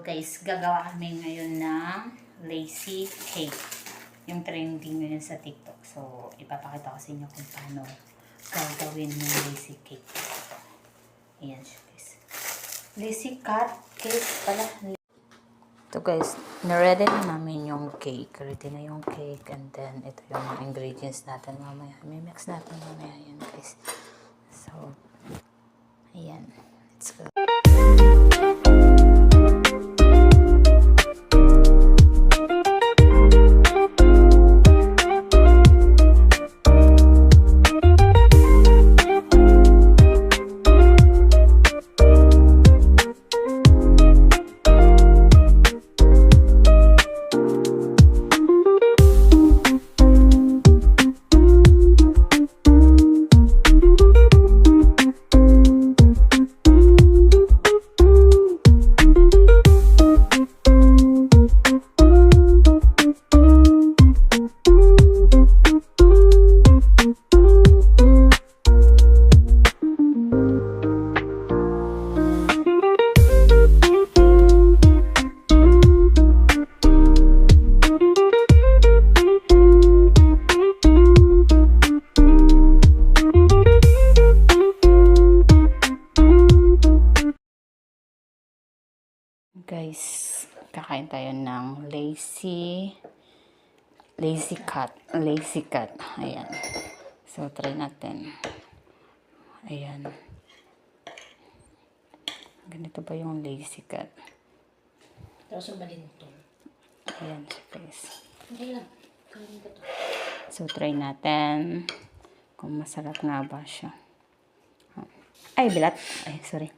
Guys, gagawa kami ngayon ng lazy cake. Yung trending ngayon sa TikTok. So, ipapakita ko sa inyo kung paano gagawin ng lazy cake. Ayan siya guys. Lazy cut cake pala. Ito guys, na-ready na namin yung cake. Ready na yung cake. And then, ito yung mga ingredients natin mamaya. May mix natin mamaya yan guys. So, ayan. Let's go. Guys, kakain tayo ng lazy cut. Ayan. So, try natin. Ayan. Ganito ba yung lazy cut? Tapos ang balintong. Ayan siya guys. Hindi lang. Kain ka to. So, try natin kung masarap nga ba siya. Ay, bilat. Ay, sorry.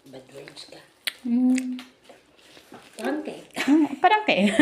Bad words ka. Mm. Parang cake. Parang cake.